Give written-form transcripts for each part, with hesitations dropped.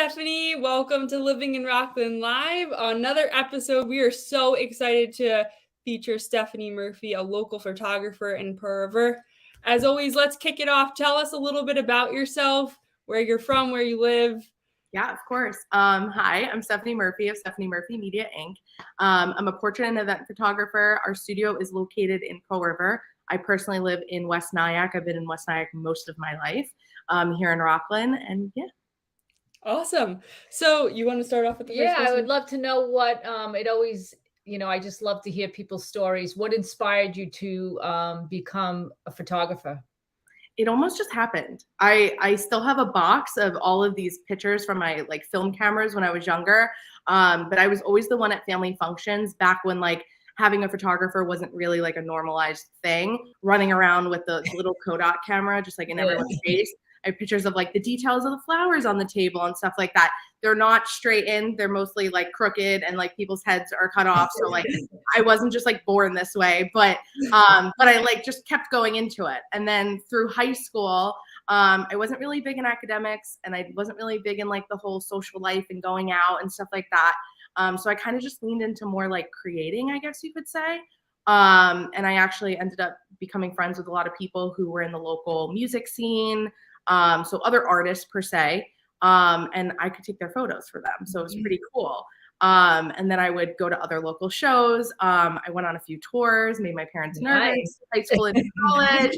Stefanie. Welcome to Living in Rockland Live. Another episode. We are so excited to feature Stefanie Murphy, a local photographer in Pearl River. As always, let's kick it off. Tell us a little bit about yourself, where you're from, where you live. Yeah, of course. Hi, I'm Stefanie Murphy of Stefanie Murphy Media, Inc. I'm a portrait and event photographer. Our studio is located in Pearl River. I personally live in West Nyack. I've been in West Nyack most of my life, here in Rockland, and yeah. Awesome. So you want to start off with the first question? I would love to know what it always, I just love to hear people's stories. What inspired you to become a photographer? It almost just happened. I still have a box of all of these pictures from my film cameras when I was younger. But I was always the one at family functions back when having a photographer wasn't really a normalized thing, running around with the little Kodak camera, just in everyone's face. I have pictures of the details of the flowers on the table and stuff like that. They're not straightened. They're mostly crooked and people's heads are cut off. So I wasn't just born this way, but I just kept going into it. And then through high school, I wasn't really big in academics and I wasn't really big in the whole social life and going out and stuff like that. So I kind of just leaned into more creating, I guess you could say. And I actually ended up becoming friends with a lot of people who were in the local music scene. So other artists per se, and I could take their photos for them. So it was pretty cool. And then I would go to other local shows. I went on a few tours, made my parents nervous, high school and college,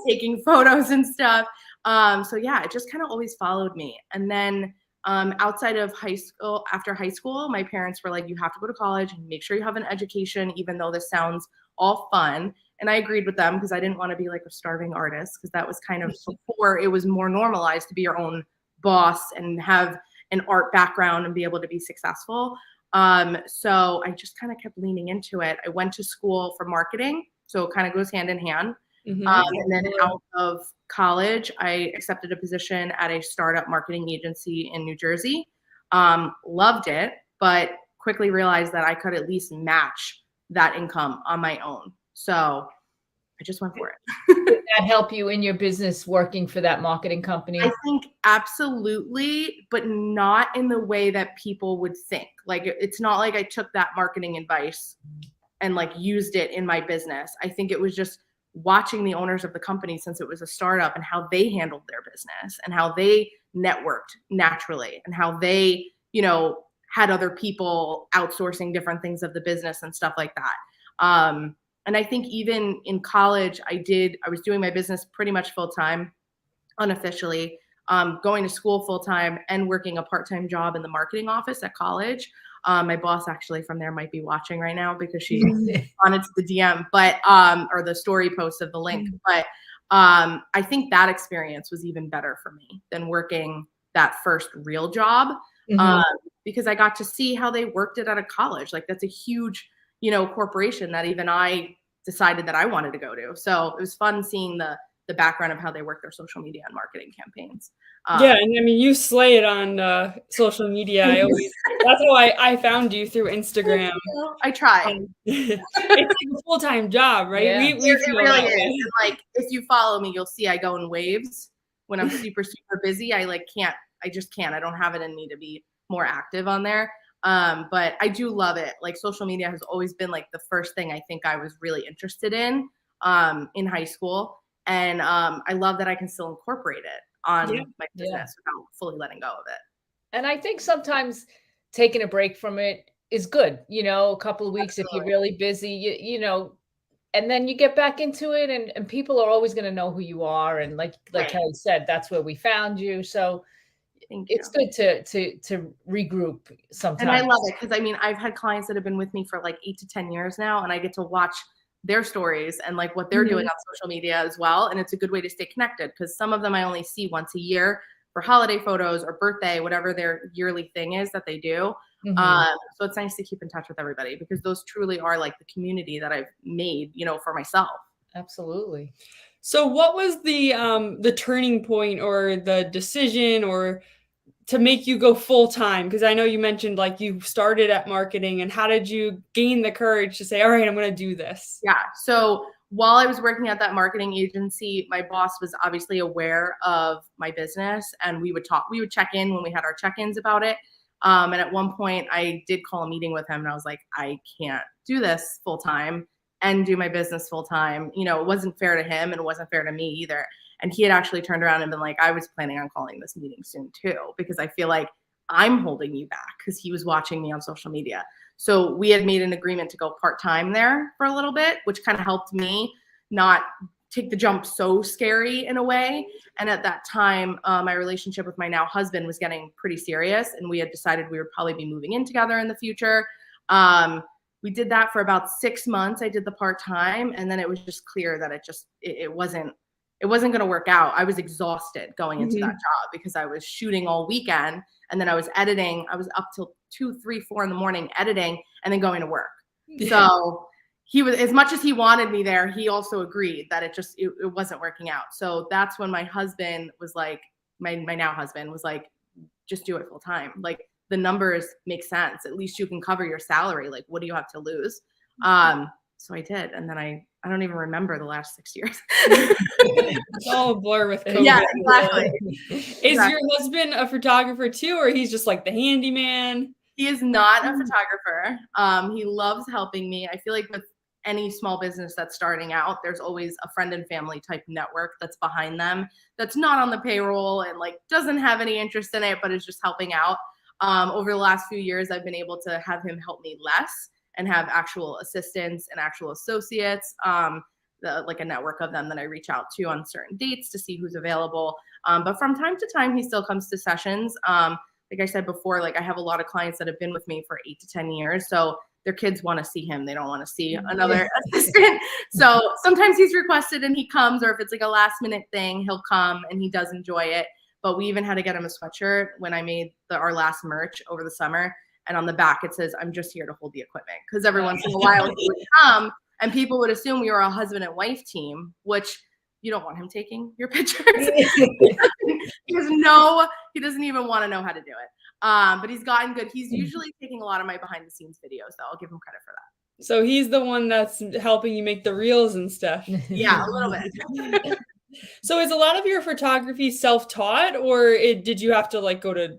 taking photos and stuff. So yeah, it just kind of always followed me. And then outside of high school, after high school, my parents were like, you have to go to college and make sure you have an education, even though this sounds all fun. And I agreed with them because I didn't want to be a starving artist, because that was kind of before it was more normalized to be your own boss and have an art background and be able to be successful. So I just kind of kept leaning into it. I went to school for marketing, so it kind of goes hand in hand. Mm-hmm. And then out of college, I accepted a position at a startup marketing agency in New Jersey. Loved it, but quickly realized that I could at least match that income on my own. So I just went for it. Did that help you in your business working for that marketing company? I think absolutely, but not in the way that people would think. It's not like I took that marketing advice and used it in my business. I think it was just watching the owners of the company, since it was a startup, and how they handled their business and how they networked naturally and how they, had other people outsourcing different things of the business and stuff like that. And I think even in college, I was doing my business pretty much full time, unofficially, going to school full time and working a part-time job in the marketing office at college. My boss actually from there might be watching right now because she responded to the DM, but or the story post of the link. But I think that experience was even better for me than working that first real job, because I got to see how they worked it out of college. That's a huge corporation that even I decided that I wanted to go to. So it was fun seeing the background of how they work their social media and marketing campaigns. Yeah, and I mean, you slay it on social media. That's how I found you, through Instagram. I try. It's a full-time job, right? Yeah. It really is. And if you follow me, you'll see I go in waves. When I'm super, super busy, I just can't. I don't have it in me to be more active on there. But I do love it. Social media has always been the first thing I think I was really interested in high school. And I love that I can still incorporate it on my business without fully letting go of it. And I think sometimes taking a break from it is good, a couple of weeks. Absolutely. If you're really busy, and then you get back into it, and people are always going to know who you are. And like Kelly said, that's where we found you. So it's good to regroup sometimes. And I love it because I've had clients that have been with me for 8 to 10 years now, and I get to watch their stories and what they're doing on social media as well. And it's a good way to stay connected, because some of them I only see once a year for holiday photos or birthday, whatever their yearly thing is that they do. So it's nice to keep in touch with everybody, because those truly are the community that I've made, for myself. Absolutely. So what was the turning point or the decision or to make you go full time? Because I know you mentioned you started at marketing, and how did you gain the courage to say, all right, I'm going to do this? Yeah. So while I was working at that marketing agency, my boss was obviously aware of my business, and we would check in when we had our check-ins about it. And at one point I did call a meeting with him, and I was like, I can't do this full time and do my business full time. You know, it wasn't fair to him and it wasn't fair to me either. And he had actually turned around and been like, I was planning on calling this meeting soon too, because I feel like I'm holding you back, because he was watching me on social media. So we had made an agreement to go part-time there for a little bit, which kind of helped me not take the jump so scary in a way. And at that time, my relationship with my now husband was getting pretty serious, and we had decided we would probably be moving in together in the future. We did that for about 6 months. I did the part-time, and then it was just clear that it wasn't going to work out. I was exhausted going into that job because I was shooting all weekend, and then I was editing. I was up till 2, 3, 4 in the morning editing and then going to work. So he was, as much as he wanted me there, he also agreed that it wasn't working out. So that's when my husband was like, my now husband was like, just do it full time. Like, the numbers make sense. At least you can cover your salary. Like, what do you have to lose? So I did. And then I don't even remember the last 6 years. It's all a blur with COVID. Yeah, exactly. Is your husband a photographer too, or he's just like the handyman? He is not a photographer. He loves helping me. I feel like with any small business that's starting out, there's always a friend and family type network that's behind them, that's not on the payroll and like doesn't have any interest in it, but is just helping out. Over the last few years, I've been able to have him help me less and have actual assistants and actual associates, like a network of them that I reach out to on certain dates to see who's available. But from time to time, he still comes to sessions. Like I said before, like I have a lot of clients that have been with me for 8 to 10 years. So their kids want to see him. They don't want to see another assistant. So sometimes he's requested and he comes, or if it's like a last minute thing, he'll come and he does enjoy it. But we even had to get him a sweatshirt when I made our last merch over the summer. And on the back, it says, I'm just here to hold the equipment. Because every once in a while he would come and people would assume we were a husband and wife team, which you don't want him taking your pictures. He doesn't even want to know how to do it. But he's gotten good. He's usually taking a lot of my behind the scenes videos, though. I'll give him credit for that. So he's the one that's helping you make the reels and stuff. Yeah, a little bit. So is a lot of your photography self-taught, or did you have to like go to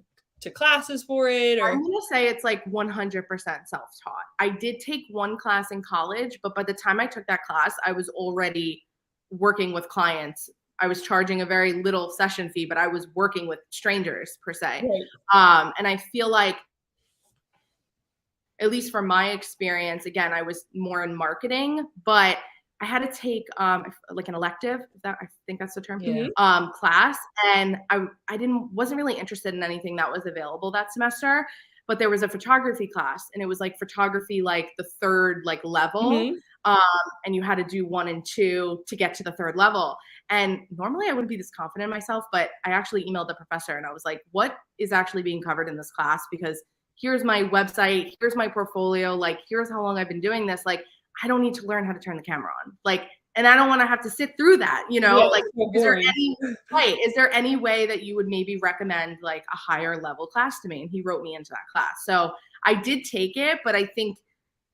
classes for it? Or I'm gonna say it's like 100% self-taught. I did take one class in college, but by the time I took that class, I was already working with clients. I was charging a very little session fee, but I was working with strangers per se. Right. And I feel like, at least from my experience, again, I was more in marketing, but I had to take like an elective, I think that's the term, class. And I wasn't really interested in anything that was available that semester, but there was a photography class, and it was like photography, like the third like level. And you had to do 1 and 2 to get to the third level. And normally I wouldn't be this confident in myself, but I actually emailed the professor and I was like, what is actually being covered in this class? Because here's my website, here's my portfolio, like here's how long I've been doing this. Like, I don't need to learn how to turn the camera on. Like, and I don't want to have to sit through that, you know, like, is there any way that you would maybe recommend like a higher level class to me? And he wrote me into that class. So I did take it, but I think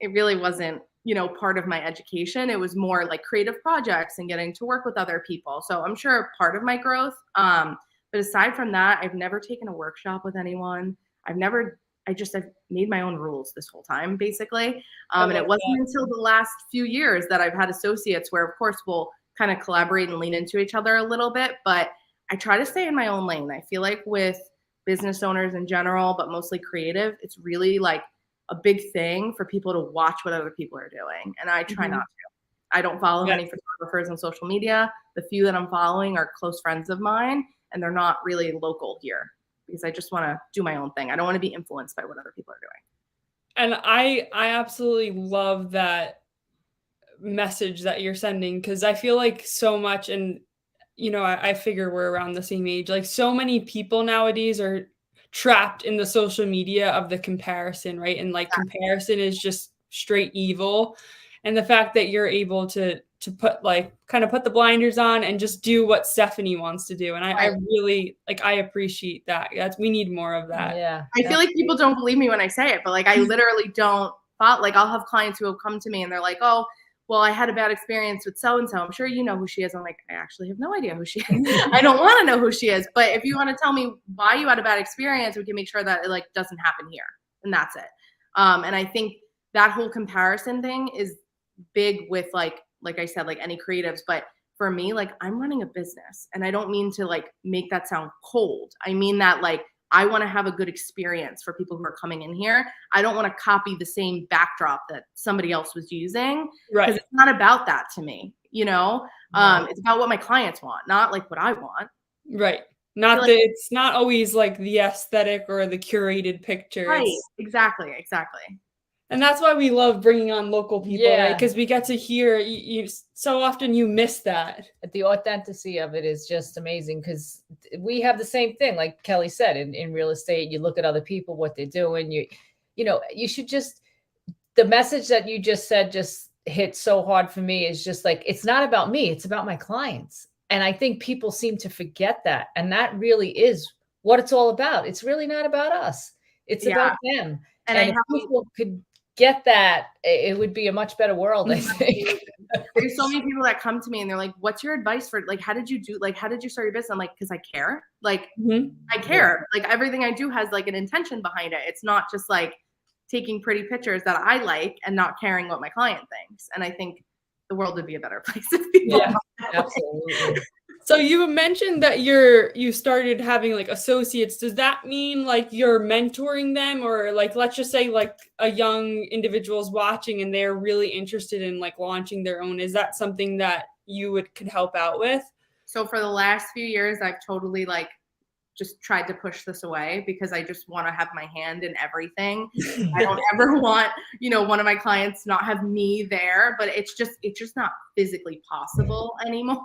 it really wasn't, you know, part of my education. It was more like creative projects and getting to work with other people. So I'm sure part of my growth. But aside from that, I've never taken a workshop with anyone. I've made my own rules this whole time, basically. And it wasn't until the last few years that I've had associates where, of course, we'll kind of collaborate and lean into each other a little bit. But I try to stay in my own lane. I feel like with business owners in general, but mostly creative, it's really like a big thing for people to watch what other people are doing. And I try not to. I don't follow many photographers on social media. The few that I'm following are close friends of mine, and they're not really local here, because I just want to do my own thing. I don't want to be influenced by what other people are doing. And I absolutely love that message that you're sending, because I feel like so much, and you know, I figure we're around the same age, like so many people nowadays are trapped in the social media of the comparison, right? And like comparison is just straight evil. And the fact that you're able to put like kind of put the blinders on and just do what Stefanie wants to do. And I really like, I appreciate that. We need more of that. Yeah. I feel like people don't believe me when I say it, but like I literally don't like I'll have clients who have come to me and they're like, oh, well, I had a bad experience with so-and-so. I'm sure you know who she is. I'm like, I actually have no idea who she is. I don't want to know who she is. But if you want to tell me why you had a bad experience, we can make sure that it like doesn't happen here. And that's it. And I think that whole comparison thing is big with like I said, like any creatives. But for me, like I'm running a business, and I don't mean to like make that sound cold. I mean that like I want to have a good experience for people who are coming in here. I don't want to copy the same backdrop that somebody else was using. Right. Because it's not about that to me, you know? It's about what my clients want, not like what I want. Right. Not like, that it's not always like the aesthetic or the curated picture. Right. It's, Exactly. and that's why we love bringing on local people, Yeah. right? Because we get to hear you so often you miss that. The authenticity of it is just amazing, because we have the same thing. Like Kelly said, in real estate, you look at other people, what they're doing. You know, you should just, the message that you just said just hit so hard for me is just like, it's not about me, it's about my clients. And I think people seem to forget that. And that really is what it's all about. It's really not about us. It's about them. And if people could get that, it would be a much better world, I think. There's so many people that come to me and they're like, what's your advice for, like, how did you start your business? I'm like, because I care. Like, I care. Like, everything I do has like an intention behind it. It's not just like taking pretty pictures that I like and not caring what my client thinks. And I think the world would be a better place if people Absolutely. So you mentioned that you started having like associates. Does that mean like you're mentoring them, or like, let's just say like a young individual's watching and they're really interested in like launching their own? Is that something that you could help out with? So for the last few years, I've totally like just tried to push this away because I just want to have my hand in everything. I don't ever want, you know, one of my clients not have me there, but it's just not physically possible anymore.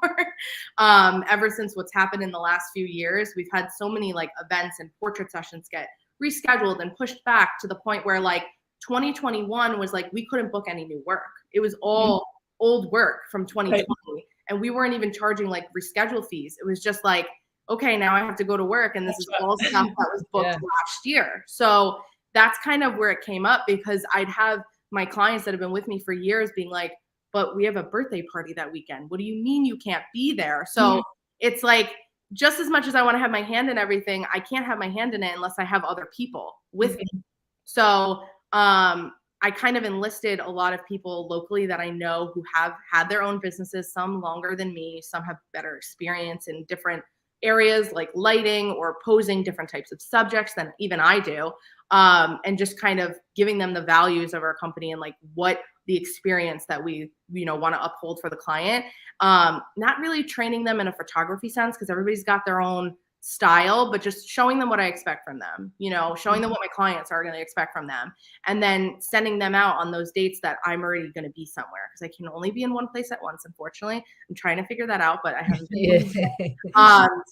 Ever since what's happened in the last few years, we've had so many like events and portrait sessions get rescheduled and pushed back to the point where like 2021 was like, we couldn't book any new work. It was all old work from 2020. Right. And we weren't even charging like reschedule fees. It was just like, okay, now I have to go to work, and this is all stuff that was booked last year. So that's kind of where it came up, because I'd have my clients that have been with me for years being like, but we have a birthday party that weekend. What do you mean you can't be there? So it's like, just as much as I want to have my hand in everything, I can't have my hand in it unless I have other people with me. So I kind of enlisted a lot of people locally that I know who have had their own businesses, some longer than me, some have better experience in different areas like lighting or posing different types of subjects than even I do, and just kind of giving them the values of our company and like what the experience that we, you know, want to uphold for the client. Not really training them in a photography sense, because everybody's got their own style, but just showing them what I expect from them, you know, showing them what my clients are going to expect from them, and then sending them out on those dates that I'm already going to be somewhere, because I can only be in one place at once. Unfortunately, I'm trying to figure that out, but I haven't been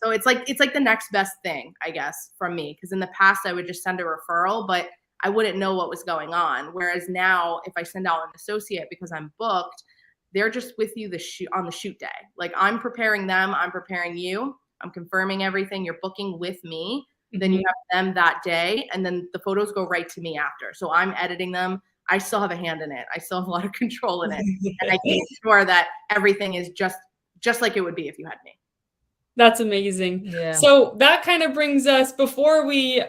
so it's like the next best thing, I guess, from me, because in the past I would just send a referral, but I wouldn't know what was going on. Whereas now, if I send out an associate because I'm booked, they're just with you on the shoot day. Like, I'm preparing them, I'm preparing you, I'm confirming everything, you're booking with me, then you have them that day, and then the photos go right to me after. So I'm editing them. I still have a hand in it. I still have a lot of control in it. And I make sure that everything is just like it would be if you had me. That's amazing. Yeah. So that kind of brings us, before we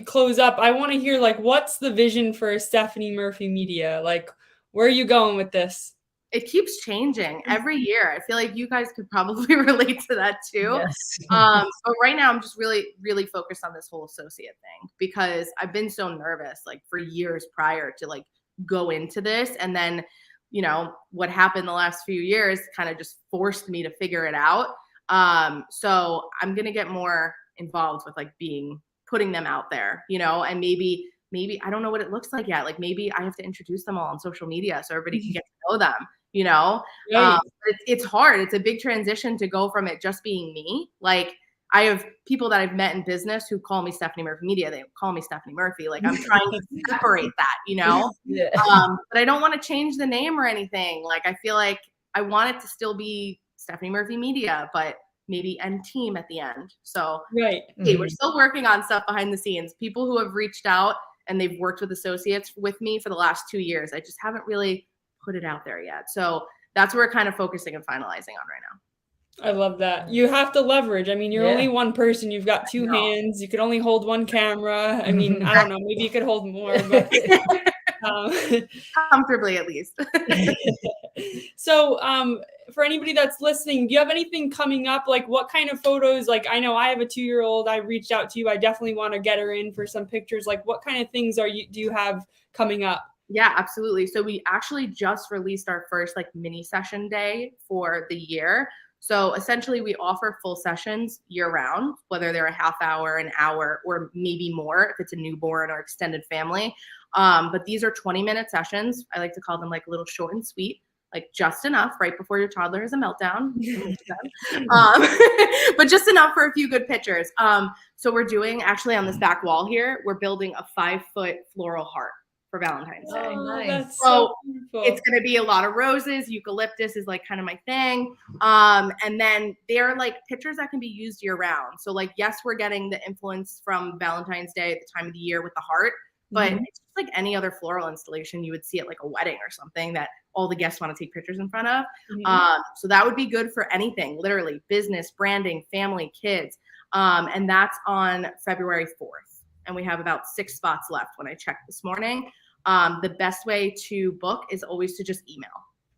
close up, I want to hear like, what's the vision for Stefanie Murphy Media? Like, where are you going with this? It keeps changing every year. I feel like you guys could probably relate to that too. Yes. But right now I'm just really, really focused on this whole associate thing, because I've been so nervous like for years prior to like go into this. And then, you know, what happened the last few years kind of just forced me to figure it out. So I'm going to get more involved with like putting them out there, you know, and maybe I don't know what it looks like yet. Like, maybe I have to introduce them all on social media so everybody can get to know them, you know. Right. It's hard. It's a big transition to go from it just being me. Like, I have people that I've met in business who call me Stefanie Murphy Media. They call me Stefanie Murphy. Like, I'm trying to separate that, you know. Yeah. But I don't want to change the name or anything. Like, I feel like I want it to still be Stefanie Murphy Media, but maybe end team at the end. So right. Hey, we're still working on stuff behind the scenes. People who have reached out and they've worked with associates with me for the last 2 years, I just haven't really put it out there yet. So that's what we're kind of focusing and finalizing on right now. I love that. You have to leverage. I mean, you're only one person. You've got two hands. You could only hold one camera. I mean, I don't know. Maybe you could hold more, but comfortably at least. So, for anybody that's listening, do you have anything coming up? Like, what kind of photos? Like, I know I have a 2-year-old. I reached out to you. I definitely want to get her in for some pictures. Like, what kind of things do you have coming up? Yeah, absolutely. So we actually just released our first like mini session day for the year. So essentially we offer full sessions year round, whether they're a half hour, an hour, or maybe more if it's a newborn or extended family. But these are 20-minute sessions. I like to call them like a little short and sweet, like just enough right before your toddler has a meltdown. But just enough for a few good pictures. So we're doing, actually on this back wall here, we're building a 5-foot floral heart for Valentine's Day. Oh, nice. That's So beautiful. it's going to be a lot of roses. Eucalyptus is like kind of my thing. And then they're like pictures that can be used year round. So like, yes, we're getting the influence from Valentine's Day at the time of the year with the heart, but it's just like any other floral installation you would see at like a wedding or something that all the guests want to take pictures in front of. So that would be good for anything, literally business, branding, family, kids. And that's on February 4th. And we have about 6 spots left when I checked this morning. The best way to book is always to just email,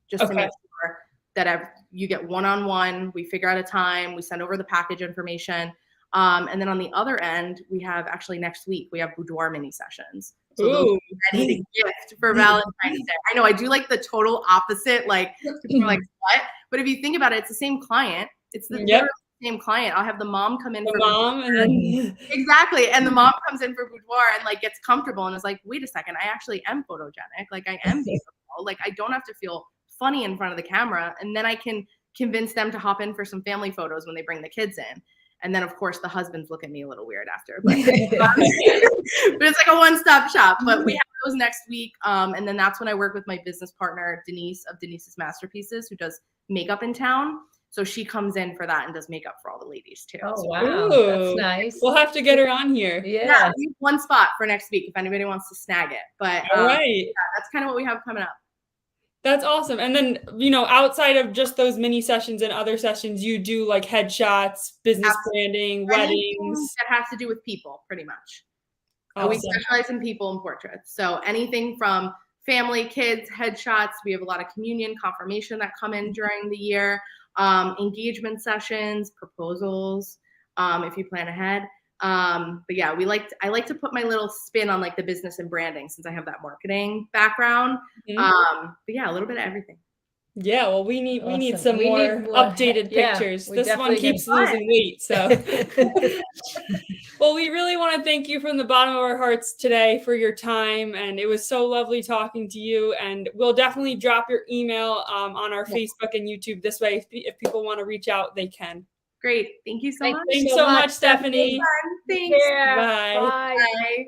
just to make sure that you get one-on-one. We figure out a time, we send over the package information. And then on the other end, we have actually next week, we have boudoir mini sessions. So those are ready to gift for Valentine's Day. I know I do like the total opposite, like, people are like, what? But if you think about it, it's the same client. It's the literally same client. I'll have the mom come in the for mom and then exactly. And the mom comes in for boudoir and like gets comfortable and is like, wait a second, I actually am photogenic. Like I am beautiful. Like I don't have to feel funny in front of the camera. And then I can convince them to hop in for some family photos when they bring the kids in. And then of course the husbands look at me a little weird after, but, but it's like a one-stop shop. But we have those next week. And then that's when I work with my business partner, Denise of Denise's Masterpieces, who does makeup in town. So she comes in for that and does makeup for all the ladies too. Oh, So wow. That's nice. We'll have to get her on here. yeah, we have 1 spot for next week if anybody wants to snag it. But All right. yeah, that's kind of what we have coming up. That's awesome. And then, outside of just those mini sessions and other sessions, you do like headshots, business branding, weddings. That has to do with people, pretty much. Awesome. We specialize in people and portraits. So anything from family, kids, headshots. We have a lot of communion, confirmation that come in during the year. Engagement sessions, proposals, if you plan ahead. But yeah, I like to put my little spin on like the business and branding since I have that marketing background. But yeah, a little bit of everything. Yeah, well, we need some more updated pictures. This one keeps losing weight, so. Well, we really want to thank you from the bottom of our hearts today for your time, and it was so lovely talking to you. And we'll definitely drop your email on our Facebook and YouTube. This way, if people want to reach out, they can. Great, thank you so much. Thanks so much, Stefanie. Thanks. Bye. Bye.